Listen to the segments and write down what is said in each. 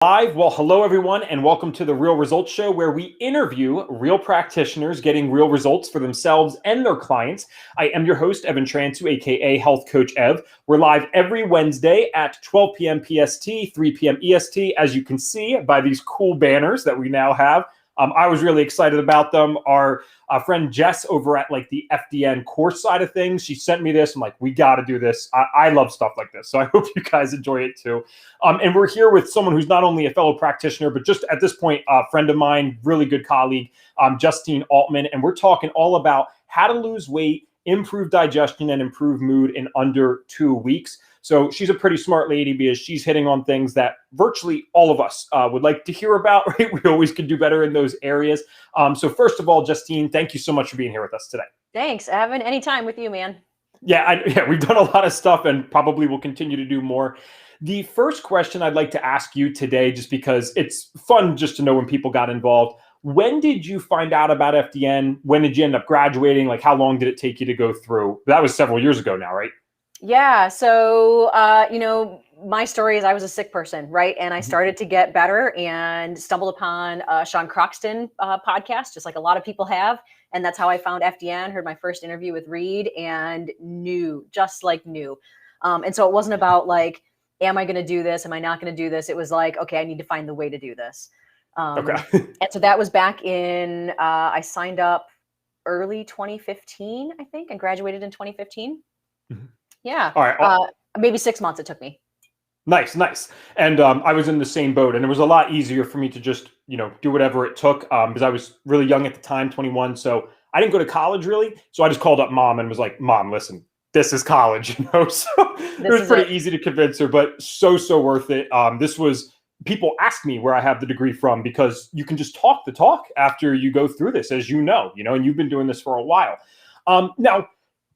Live. Well, hello everyone, and welcome to the Real Results Show, where we interview real practitioners getting real results for themselves and their clients. I am your host, Evan Transu, aka Health Coach Ev. We're live every Wednesday at 12 p.m. PST, 3 p.m. EST, as you can see by these cool banners that we now have. I was really excited about them. Our friend Jess over at the FDN course side of things, she sent me this. I'm like, we got to do this. I love stuff like this. So I hope you guys enjoy it too. And we're here with someone who's not only a fellow practitioner, but just at this point, a friend of mine, really good colleague, Justine Altman. And we're talking all about how to lose weight, improve digestion, and improve mood in under 2 weeks. So she's a pretty smart lady because she's hitting on things that virtually all of us would like to hear about, right? We always could do better in those areas. So first of all, Justine, thank you so much for being here with us today. Thanks, Evan. Anytime with you, man. Yeah, we've done a lot of stuff and probably will continue to do more. The first question I'd like to ask you today, just because it's fun just to know when people got involved. When did you find out about FDN? When did you end up graduating? How long did it take you to go through? That was several years ago now, right? Yeah. So, my story is I was a sick person, right? And I started to get better and stumbled upon Sean Croxton podcast, just like a lot of people have. And that's how I found FDN, heard my first interview with Reed and knew. And so it wasn't about am I going to do this? Am I not going to do this? It was okay, I need to find the way to do this. Okay. And so that was back in, I signed up early 2015, I think, and graduated in 2015. Mm-hmm. Yeah. All right. Maybe 6 months it took me. Nice. And I was in the same boat, and it was a lot easier for me to just, do whatever it took because I was really young at the time, 21. So I didn't go to college really. So I just called up mom and was like, Mom, listen, this is college, So it was pretty easy to convince her, but so worth it. People ask me where I have the degree from because you can just talk the talk after you go through this, as and you've been doing this for a while. Now,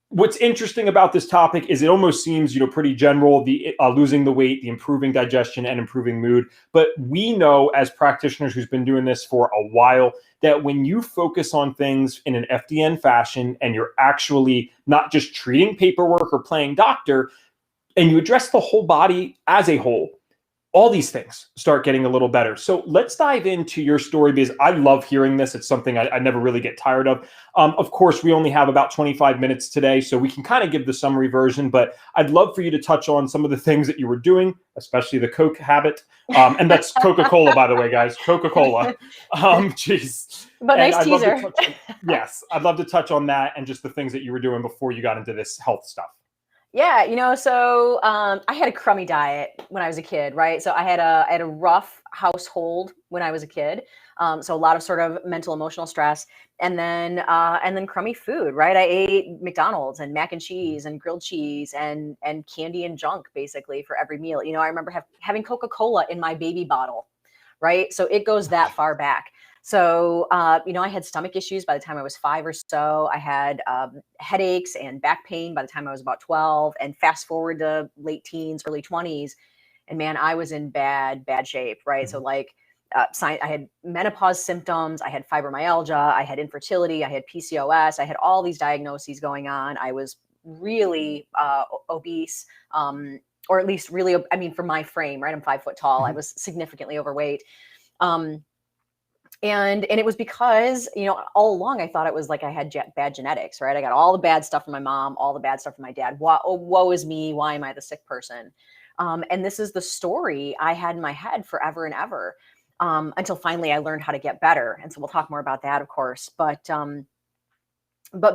what's interesting about this topic is it almost seems, pretty general, the losing the weight, the improving digestion and improving mood. But we know as practitioners who's been doing this for a while that when you focus on things in an FDN fashion and you're actually not just treating paperwork or playing doctor, and you address the whole body as a whole, all these things start getting a little better. So let's dive into your story because I love hearing this. It's something I never really get tired of. Of course, we only have about 25 minutes today, so we can kind of give the summary version, but I'd love for you to touch on some of the things that you were doing, especially the Coke habit. And that's Coca-Cola, by the way, guys, Coca-Cola. Geez. But and nice teaser. Yes, I'd love to touch on that and just the things that you were doing before you got into this health stuff. Yeah, so I had a crummy diet when I was a kid, right? So I had a rough household when I was a kid. So a lot of sort of mental, emotional stress, and then crummy food, right? I ate McDonald's and mac and cheese and grilled cheese and candy and junk basically for every meal. I remember having Coca-Cola in my baby bottle, right? So it goes that far back. So, I had stomach issues by the time I was 5 or so. I had headaches and back pain by the time I was about 12, and fast forward to late teens, early 20s. And man, I was in bad shape, right? Mm-hmm. So I had menopause symptoms. I had fibromyalgia. I had infertility. I had PCOS. I had all these diagnoses going on. I was really obese, or at least really, for my frame, right? I'm 5 foot tall. Mm-hmm. I was significantly overweight. And it was because, all along I thought it was I had bad genetics, right? I got all the bad stuff from my mom, all the bad stuff from my dad. Woe is me. Why am I the sick person? And this is the story I had in my head forever and ever, until finally I learned how to get better. And so we'll talk more about that, of course. But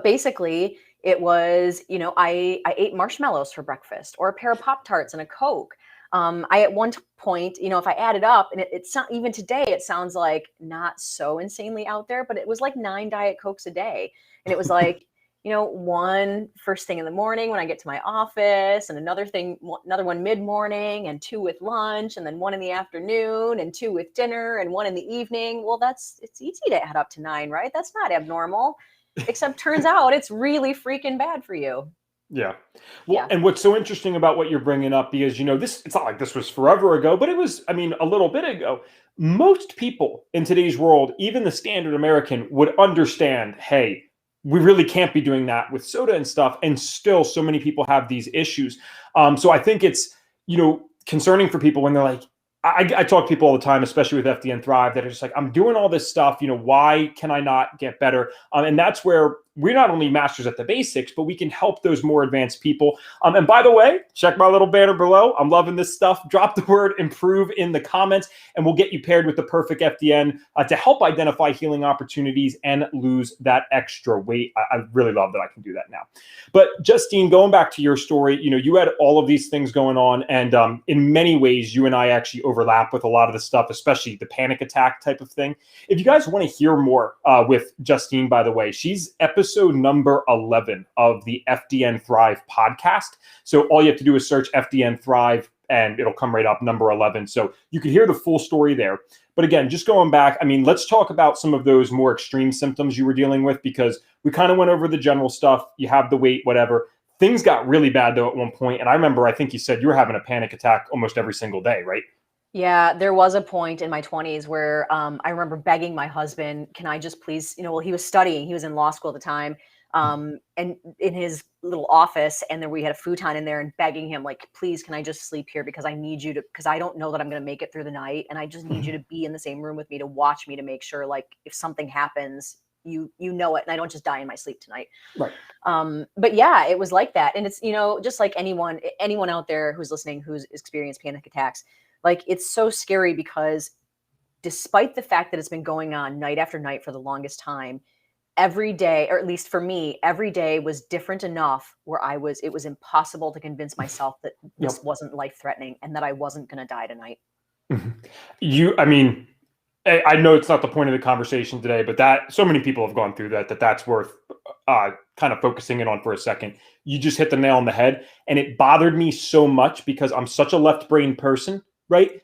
basically it was, I ate marshmallows for breakfast or a pair of Pop-Tarts and a Coke. I at one point, if I add it up, and it's not even today, it sounds like not so insanely out there, but it was 9 Diet Cokes a day. And it was one first thing in the morning when I get to my office, and another one mid-morning, and 2 with lunch, and then 1 in the afternoon, and 2 with dinner, and 1 in the evening. Well, it's easy to add up to 9, right? That's not abnormal, except turns out it's really freaking bad for you. Yeah. Well, and what's so interesting about what you're bringing up, because, it's not like this was forever ago, but it was, a little bit ago. Most people in today's world, even the standard American, would understand, hey, we really can't be doing that with soda and stuff. And still so many people have these issues. So I think it's, concerning for people when they're like, I talk to people all the time, especially with FDN Thrive, that are just like, I'm doing all this stuff. Why can I not get better? And that's where we're not only masters at the basics, but we can help those more advanced people. And by the way, check my little banner below. I'm loving this stuff. Drop the word improve in the comments, and we'll get you paired with the perfect FDN to help identify healing opportunities and lose that extra weight. I really love that I can do that now. But Justine, going back to your story, you had all of these things going on, and in many ways, you and I actually overlap with a lot of the stuff, especially the panic attack type of thing. If you guys want to hear more with Justine, by the way, she's episode number 11 of the FDN Thrive podcast. So all you have to do is search FDN Thrive, and it'll come right up, number 11. So you can hear the full story there. But again, just going back, let's talk about some of those more extreme symptoms you were dealing with, because we kind of went over the general stuff. You have the weight, whatever. Things got really bad, though, at one point. And I remember, I think you said you were having a panic attack almost every single day, right? Yeah, there was a point in my 20s where I remember begging my husband, can I just please, well, he was studying, he was in law school at the time, and in his little office, and then we had a futon in there, and begging him, like, please, can I just sleep here, because I need you to, because I don't know that I'm going to make it through the night, and I just need you to be in the same room with me to watch me, to make sure, like, if something happens, you know it, and I don't just die in my sleep tonight. Right. But yeah, it was like that. And it's, just like anyone out there who's listening, who's experienced panic attacks, like, it's so scary, because despite the fact that it's been going on night after night for the longest time, every day, or at least for me, every day was different enough where it was impossible to convince myself that this wasn't life-threatening and that I wasn't going to die tonight. I know it's not the point of the conversation today, but that so many people have gone through that's worth kind of focusing in on for a second. You just hit the nail on the head, and it bothered me so much because I'm such a left brain person, right?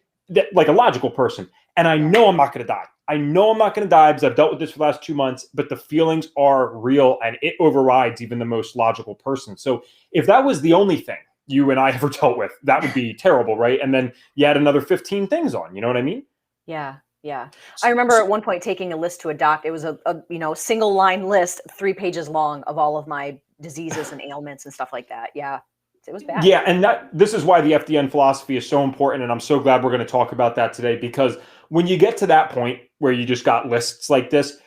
Like a logical person. And I know I'm not going to die. I know I'm not going to die because I've dealt with this for the last 2 months, but the feelings are real, and it overrides even the most logical person. So if that was the only thing you and I ever dealt with, that would be terrible, right? And then you add another 15 things on, you know what I mean? Yeah. Yeah. I remember at one point taking a list to a doc. It was a single line list, 3 pages long, of all of my diseases and ailments and stuff like that. Yeah. It was bad. Yeah. And this is why the FDN philosophy is so important. And I'm so glad we're going to talk about that today, because when you get to that point where you just got lists like this,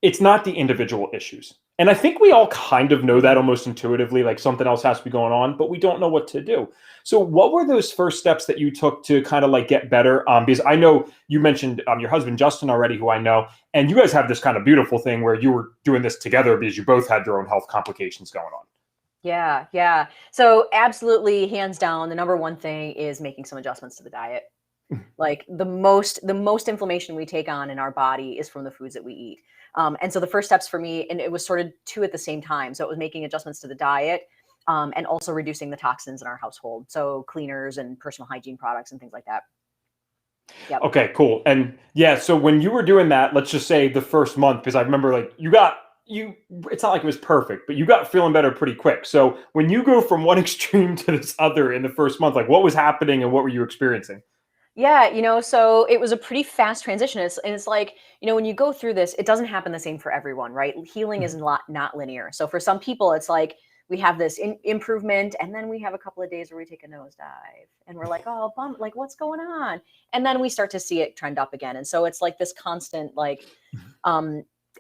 it's not the individual issues. And I think we all kind of know that almost intuitively, like something else has to be going on, but we don't know what to do. So what were those first steps that you took to kind of like get better? Because I know you mentioned your husband, Justin, already, who I know, and you guys have this kind of beautiful thing where you were doing this together because you both had your own health complications going on. Yeah. Yeah. So absolutely, hands down, the number one thing is making some adjustments to the diet. Like the most inflammation we take on in our body is from the foods that we eat. And so the first steps for me, and it was sort of 2 at the same time. So it was making adjustments to the diet, and also reducing the toxins in our household. So cleaners and personal hygiene products and things like that. Yep. Okay, cool. And yeah, so when you were doing that, let's just say the first month, because I remember like it's not like it was perfect, but you got feeling better pretty quick. So when you go from one extreme to this other in the first month, like what was happening and what were you experiencing? Yeah, so it was a pretty fast transition. It's like, when you go through this, it doesn't happen the same for everyone, right? Healing is not linear. So for some people, it's like we have this improvement, and then we have a couple of days where we take a nosedive, and we're like, oh, bum, like what's going on? And then we start to see it trend up again. And so it's like this constant, like,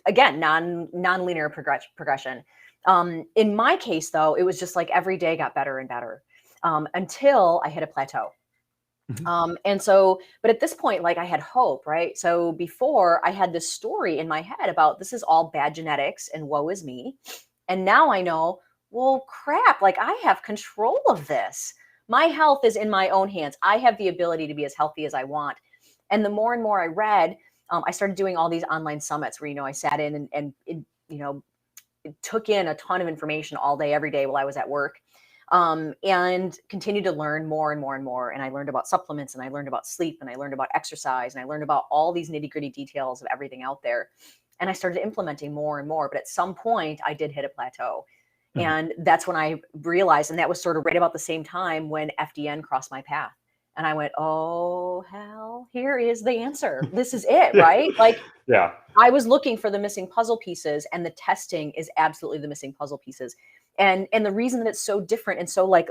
again, non-linear progression. In my case, though, it was just like every day got better and better, until I hit a plateau. And so, but at this point, like I had hope, right? So before I had this story in my head about this is all bad genetics and woe is me. And now I know, well, crap, like I have control of this. My health is in my own hands. I have the ability to be as healthy as I want. And the more and more I read, I started doing all these online summits where, I sat in and it took in a ton of information all day, every day while I was at work. And continued to learn more and more and more. And I learned about supplements, and I learned about sleep, and I learned about exercise, and I learned about all these nitty-gritty details of everything out there. And I started implementing more and more. But at some point I did hit a plateau. And that's when I realized, and that was sort of right about the same time when FDN crossed my path. And I went, oh, hell, here is the answer. This is it, right? Like, yeah, I was looking for the missing puzzle pieces, and the testing is absolutely the missing puzzle pieces. And the reason that it's so different and so like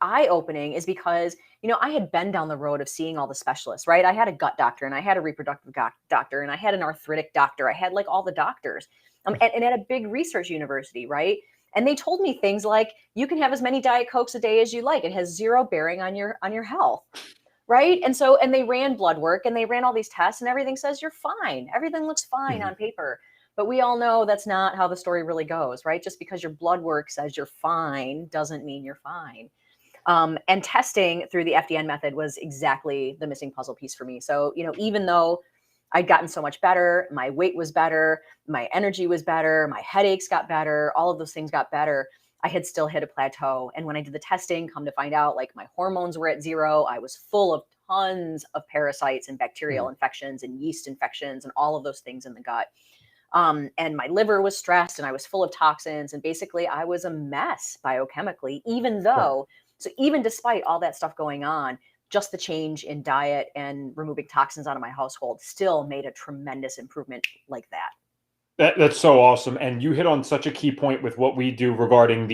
eye-opening is because, I had been down the road of seeing all the specialists, right? I had a gut doctor and I had a reproductive doctor and I had an arthritic doctor. I had like all the doctors and at a big research university, right? And they told me things like, you can have as many Diet Cokes a day as you like. It has zero bearing on your health. Right. And they ran blood work and they ran all these tests and everything says you're fine. Everything looks fine on paper. But we all know that's not how the story really goes, right? Just because your blood work says you're fine doesn't mean you're fine. And testing through the FDN method was exactly the missing puzzle piece for me. So, even though I'd gotten so much better, my weight was better, my energy was better, my headaches got better, all of those things got better, I had still hit a plateau. And when I did the testing, come to find out, like my hormones were at zero. I was full of tons of parasites and bacterial infections and yeast infections and all of those things in the gut. And my liver was stressed and I was full of toxins. And basically I was a mess biochemically, even despite all that stuff going on, just the change in diet and removing toxins out of my household still made a tremendous improvement like that. That's so awesome. And you hit on such a key point with what we do regarding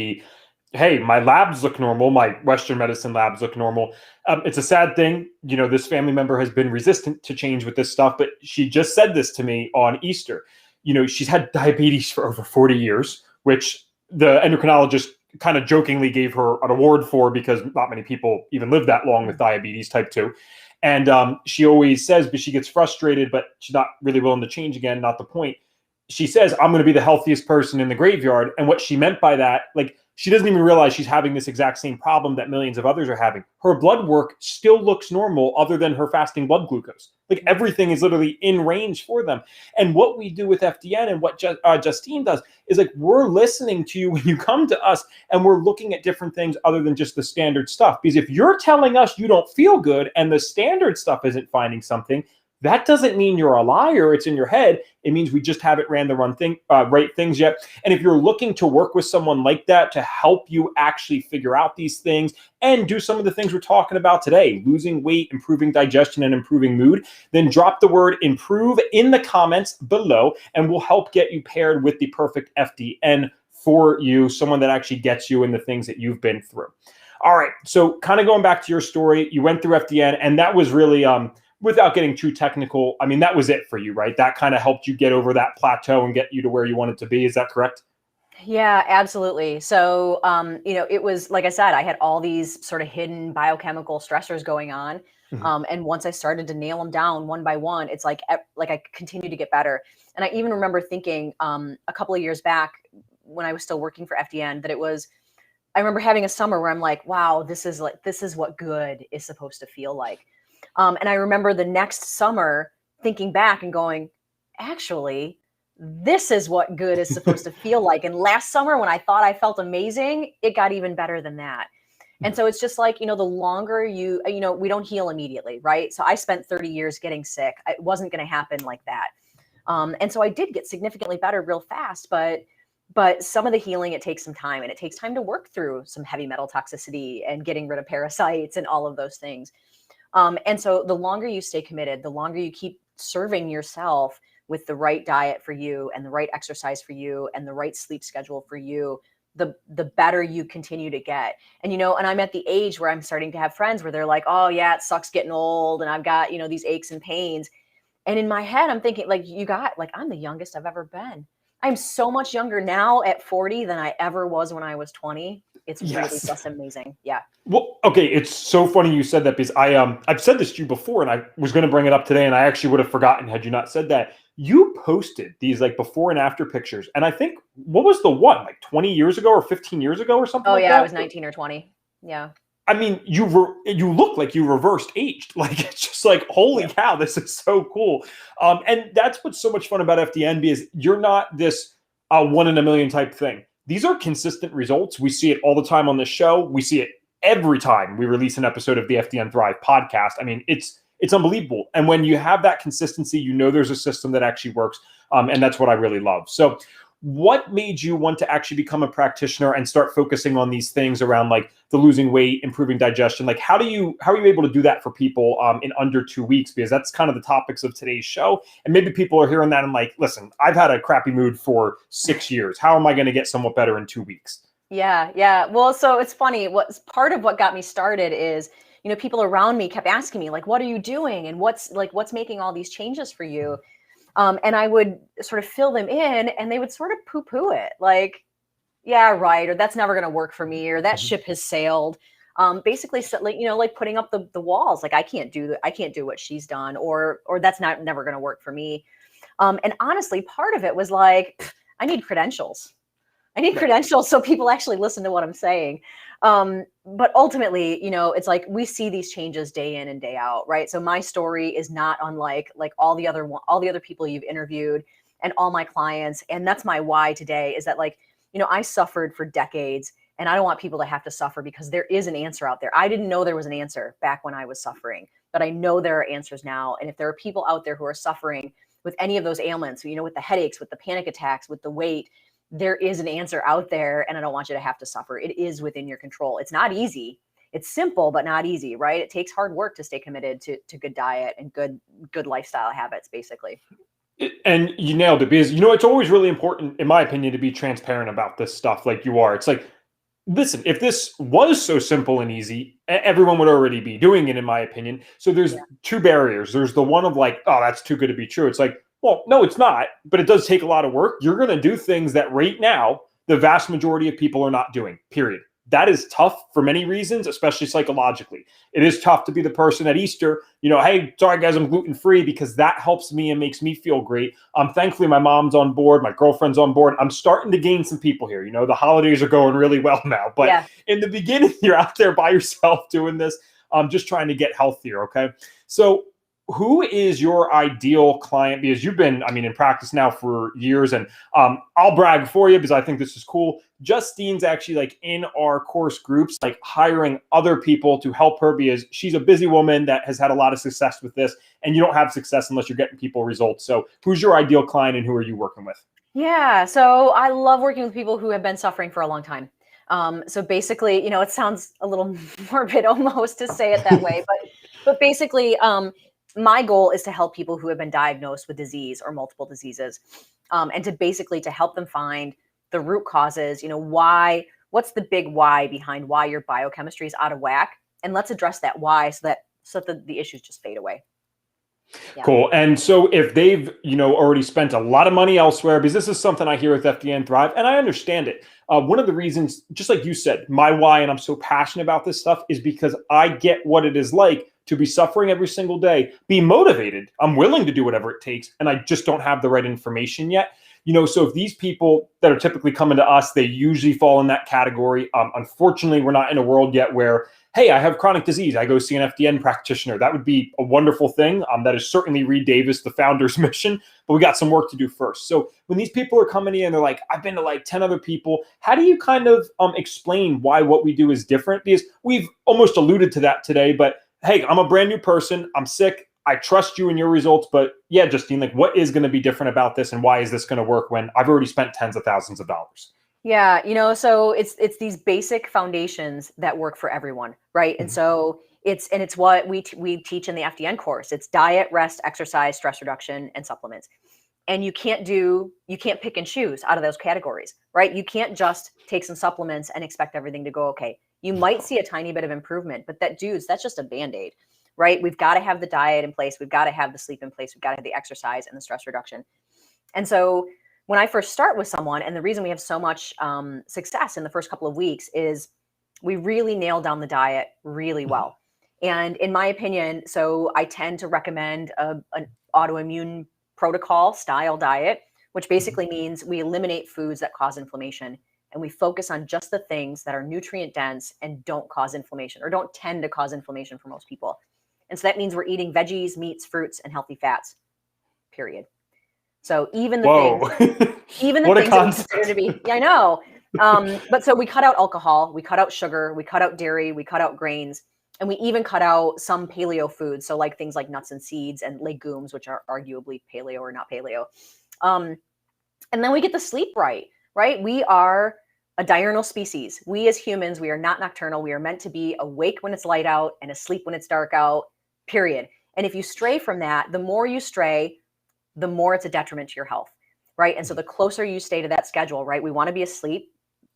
hey, my labs look normal. My Western medicine labs look normal. It's a sad thing. This family member has been resistant to change with this stuff, but she just said this to me on Easter. She's had diabetes for over 40 years, which the endocrinologist kind of jokingly gave her an award for because not many people even live that long with diabetes type 2. And she always says, but she gets frustrated, but she's not really willing to change again. Not the point. She says, I'm going to be the healthiest person in the graveyard. And what she meant by that, like, she doesn't even realize she's having this exact same problem that millions of others are having. Her blood work still looks normal other than her fasting blood glucose. Like, everything is literally in range for them. And what we do with FDN and what Justine does is, like, we're listening to you when you come to us and we're looking at different things other than just the standard stuff. Because if you're telling us you don't feel good and the standard stuff isn't finding something, that doesn't mean you're a liar. It's in your head. It means we just haven't ran the right things yet. And if you're looking to work with someone like that to help you actually figure out these things and do some of the things we're talking about today, losing weight, improving digestion, and improving mood, then drop the word improve in the comments below, and we'll help get you paired with the perfect FDN for you, someone that actually gets you in the things that you've been through. All right. So kind of going back to your story, you went through FDN, and that was really, without getting too technical, I mean, that was it for you, right? That kind of helped you get over that plateau and get you to where you wanted to be. Is that correct? Yeah, absolutely. So, it was, like I said, I had all these sort of hidden biochemical stressors going on. And once I started to nail them down one by one, it's like I continued to get better. And I even remember thinking a couple of years back when I was still working for FDN I remember having a summer where I'm like, wow, this is what good is supposed to feel like. And I remember the next summer thinking back and going, actually, this is what good is supposed to feel like. And last summer, when I thought I felt amazing, it got even better than that. And so it's just like, the longer we don't heal immediately, right? So I spent 30 years getting sick. It wasn't going to happen like that. And so I did get significantly better real fast, but some of the healing, it takes some time, and it takes time to work through some heavy metal toxicity and getting rid of parasites and all of those things. And so the longer you stay committed, the longer you keep serving yourself with the right diet for you and the right exercise for you and the right sleep schedule for you, the better you continue to get. And, and I'm at the age where I'm starting to have friends where they're like, oh yeah, it sucks getting old. And I've got, these aches and pains. And in my head, I'm thinking I'm the youngest I've ever been. I'm so much younger now at 40 than I ever was when I was 20. It's really just amazing. Yeah. Well, okay. It's so funny you said that because I've said this to you before, and I was going to bring it up today, and I actually would have forgotten had you not said that. You posted these like before and after pictures, and I think what was the one, like 20 years ago or 15 years ago or something? Oh like yeah, that? I was 19 or 20. Yeah. I mean, you look like you reversed aged. Like, it's just like, holy cow, this is so cool. And that's what's so much fun about FDN, because you're not this one in a million type thing. These are consistent results. We see it all the time on the show. We see it every time we release an episode of the FDN Thrive podcast. I mean, it's unbelievable. And when you have that consistency, there's a system that actually works. And that's what I really love. So what made you want to actually become a practitioner and start focusing on these things around like the losing weight, improving digestion? Like, how are you able to do that for people in under 2 weeks? Because that's kind of the topics of today's show. And maybe people are hearing that and like, listen, I've had a crappy mood for 6 years. How am I going to get somewhat better in 2 weeks? Yeah, yeah. Well, so it's funny. What's part of what got me started is, people around me kept asking me, like, what are you doing? And what's making all these changes for you? And I would sort of fill them in and they would sort of poo-poo it. Like, yeah, right. Or that's never going to work for me, or that Mhm. ship has sailed. Basically, so, like putting up the walls, like I can't do what she's done, or that's not never going to work for me. And honestly, part of it was like, I need credentials. I need Right. credentials so people actually listen to what I'm saying. But ultimately, it's like we see these changes day in and day out, right? So my story is not unlike like all the other people you've interviewed and all my clients. And that's my why today is that like, I suffered for decades and I don't want people to have to suffer because there is an answer out there. I didn't know there was an answer back when I was suffering, but I know there are answers now. And if there are people out there who are suffering with any of those ailments, with the headaches, with the panic attacks, with the weight, there is an answer out there and I don't want you to have to suffer. It is within your control. It's not easy. It's simple, but not easy, right? It takes hard work to stay committed to good diet and good lifestyle habits, basically. And you nailed it because it's always really important, in my opinion, to be transparent about this stuff like you are. It's like, listen, if this was so simple and easy, everyone would already be doing it, in my opinion. So there's Yeah. two barriers. There's the one of like, oh, that's too good to be true. It's like, well, no, it's not, but it does take a lot of work. You're going to do things that right now, the vast majority of people are not doing, period. That is tough for many reasons, especially psychologically. It is tough to be the person at Easter, hey, sorry guys, I'm gluten free, because that helps me and makes me feel great. Thankfully, my mom's on board, my girlfriend's on board. I'm starting to gain some people here. The holidays are going really well now. But Yeah. in the beginning, you're out there by yourself doing this, just trying to get healthier. Okay. So who is your ideal client? Because you've been, in practice now for years, and I'll brag for you because I think this is cool. Justine's actually like in our course groups, like hiring other people to help her because she's a busy woman that has had a lot of success with this, and you don't have success unless you're getting people results. So who's your ideal client and who are you working with? Yeah. So I love working with people who have been suffering for a long time. So basically, it sounds a little morbid almost to say it that way, but basically, my goal is to help people who have been diagnosed with disease or multiple diseases, and to basically to help them find the root causes. What's the big why behind why your biochemistry is out of whack, and let's address that why so that the issues just fade away. Yeah. Cool. And so if they've, already spent a lot of money elsewhere, because this is something I hear with FDN Thrive, and I understand it. One of the reasons, just like you said, my why, and I'm so passionate about this stuff, is because I get what it is like to be suffering every single day, be motivated. I'm willing to do whatever it takes, and I just don't have the right information yet. So if these people that are typically coming to us, they usually fall in that category. Unfortunately, we're not in a world yet where, hey, I have chronic disease, I go see an FDN practitioner. That would be a wonderful thing. That is certainly Reed Davis, the founder's mission, but we got some work to do first. So when these people are coming in, they're like, I've been to like 10 other people. How do you kind of explain why what we do is different? Because we've almost alluded to that today, but hey, I'm a brand new person. I'm sick. I trust you and your results, but yeah, Justine, like what is going to be different about this and why is this going to work when I've already spent tens of thousands of dollars? Yeah, so it's these basic foundations that work for everyone, right? And Mhm. so it's what we teach in the FDN course. It's diet, rest, exercise, stress reduction, and supplements. And you can't pick and choose out of those categories, right? You can't just take some supplements and expect everything to go okay. You might see a tiny bit of improvement, but that's just a band-aid, right? We've got to have the diet in place, we've got to have the sleep in place, we've got to have the exercise and the stress reduction. And so when I first start with someone, and the reason we have so much success in the first couple of weeks is we really nail down the diet really well. And in my opinion, so I tend to recommend an autoimmune protocol style diet, which basically means we eliminate foods that cause inflammation and we focus on just the things that are nutrient dense and don't cause inflammation or don't tend to cause inflammation for most people. And so that means we're eating veggies, meats, fruits, and healthy fats, period. So Whoa. even the What a things that we consider to concept. be, yeah, I know. But so we cut out alcohol, we cut out sugar, we cut out dairy, we cut out grains, and we even cut out some paleo foods. So like things like nuts and seeds and legumes, which are arguably paleo or not paleo. Um, and then we get the sleep right, right? We are a diurnal species. We as humans, we are not nocturnal. We are meant to be awake when it's light out and asleep when it's dark out, period. And if you stray from that, the more you stray, the more it's a detriment to your health, right? And so the closer you stay to that schedule, right? We want to be asleep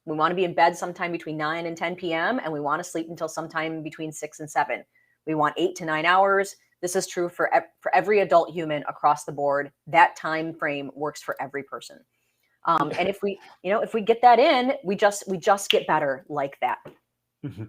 We want to be in bed sometime between 9 and 10 p.m. and we want to sleep until sometime between 6 and 7. We want 8 to 9 hours. This is true for every adult human across the board. That time frame works for every person. And if we get that in, we just get better like that. Mm-hmm.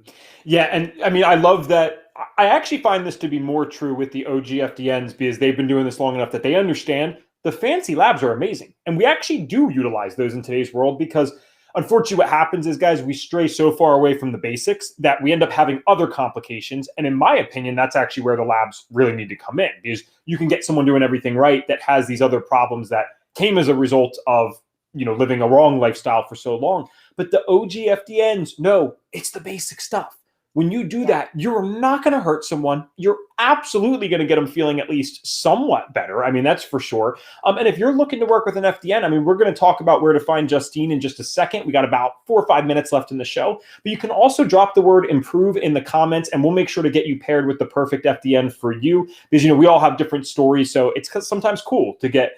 Yeah. And I mean, I love that. I actually find this to be more true with the OG FDNs because they've been doing this long enough that they understand the fancy labs are amazing. And we actually do utilize those in today's world because unfortunately what happens is, guys, we stray so far away from the basics that we end up having other complications. And in my opinion, that's actually where the labs really need to come in, because you can get someone doing everything right that has these other problems that came as a result of, living a wrong lifestyle for so long. But the OG FDNs, no, it's the basic stuff. When you do that, you're not going to hurt someone. You're absolutely going to get them feeling at least somewhat better. I mean, that's for sure. And if you're looking to work with an FDN, I mean, we're going to talk about where to find Justine in just a second. We got about 4 or 5 minutes left in the show. But you can also drop the word improve in the comments, and we'll make sure to get you paired with the perfect FDN for you. Because, we all have different stories. So it's sometimes cool to get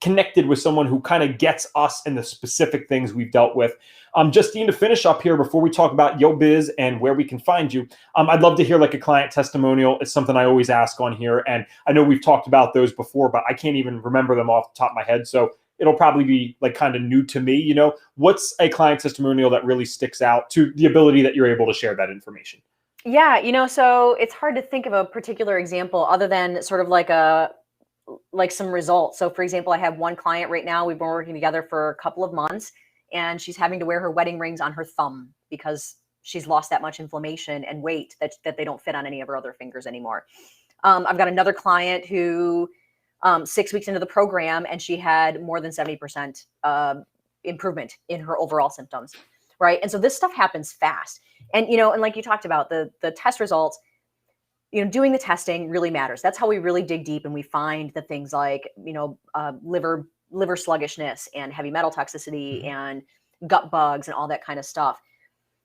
connected with someone who kind of gets us in the specific things we've dealt with. Justine, to finish up here before we talk about Yo Biz and where we can find you, I'd love to hear like a client testimonial. It's something I always ask on here. And I know we've talked about those before, but I can't even remember them off the top of my head. So it'll probably be like kind of new to me. What's a client testimonial that really sticks out to the ability that you're able to share that information? Yeah, so it's hard to think of a particular example other than sort of like some results. So for example, I have one client right now, we've been working together for a couple of months, and she's having to wear her wedding rings on her thumb because she's lost that much inflammation and weight that they don't fit on any of her other fingers anymore. I've got another client who 6 weeks into the program, and she had more than 70% improvement in her overall symptoms, right? And so this stuff happens fast. And, and like you talked about, the test results, doing the testing really matters. That's how we really dig deep and we find the things like, liver sluggishness and heavy metal toxicity and gut bugs and all that kind of stuff.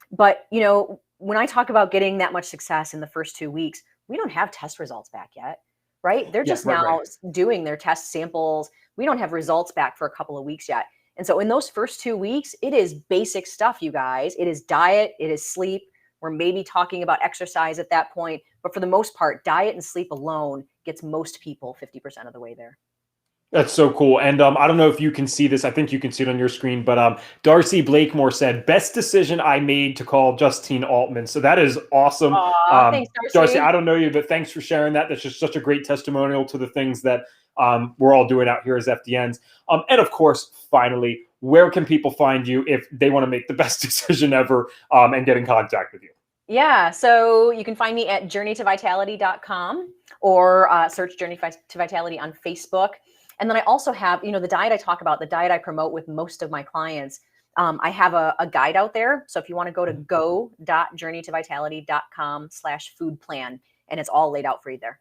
But, when I talk about getting that much success in the first 2 weeks, we don't have test results back yet, right? They're just now doing their test samples. We don't have results back for a couple of weeks yet. And so in those first 2 weeks, it is basic stuff, you guys. It is diet, it is sleep. We're maybe talking about exercise at that point, but for the most part, diet and sleep alone gets most people 50% of the way there. That's so cool. And I don't know if you can see this. I think you can see it on your screen, but Darcy Blakemore said, best decision I made to call Justine Altman. So that is awesome. Thanks, Darcy, I don't know you, but thanks for sharing that. That's just such a great testimonial to the things that we're all doing out here as FDNs. And of course, finally, where can people find you if they want to make the best decision ever and get in contact with you? Yeah, so you can find me at journeytovitality.com or search Journey to Vitality on Facebook. And then I also have, the diet I talk about, the diet I promote with most of my clients. I have a guide out there. So if you want to go to go.journeytovitality.com/food plan, and it's all laid out for you there.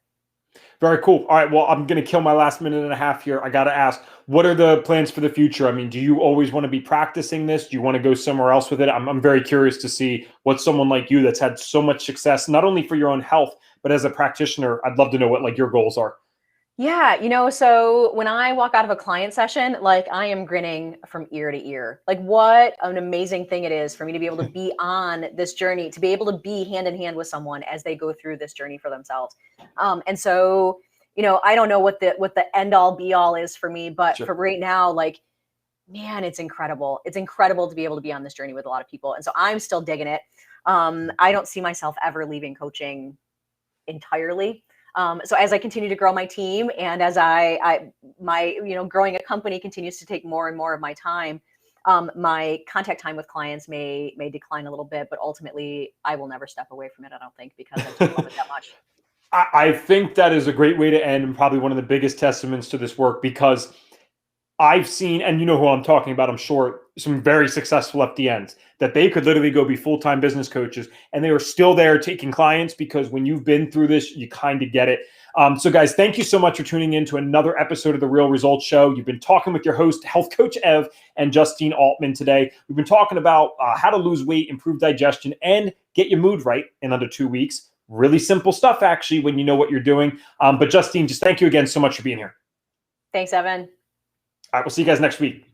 Very cool. All right. Well, I'm going to kill my last minute and a half here. I got to ask, what are the plans for the future? I mean, do you always want to be practicing this? Do you want to go somewhere else with it? I'm very curious to see what someone like you that's had so much success, not only for your own health, but as a practitioner, I'd love to know what like your goals are. Yeah, so when I walk out of a client session, like I am grinning from ear to ear. Like what an amazing thing it is for me to be able to be on this journey, to be able to be hand in hand with someone as they go through this journey for themselves. And so, I don't know what the end all be all is for me, but for right now, like, man, it's incredible. It's incredible to be able to be on this journey with a lot of people. And so I'm still digging it. I don't see myself ever leaving coaching entirely. So as I continue to grow my team and as my growing a company continues to take more and more of my time, my contact time with clients may decline a little bit, but ultimately I will never step away from it, I don't think, because I just love it that much. I think that is a great way to end, and probably one of the biggest testaments to this work, because I've seen, and you know who I'm talking about, I'm sure, some very successful FDNs that they could literally go be full-time business coaches and they are still there taking clients, because when you've been through this, you kind of get it. So guys, thank you so much for tuning in to another episode of The Real Results Show. You've been talking with your host, Health Coach Ev and Justine Altman today. We've been talking about how to lose weight, improve digestion, and get your mood right in under 2 weeks. Really simple stuff, actually, when you know what you're doing. But Justine, just thank you again so much for being here. Thanks, Evan. All right, we'll see you guys next week.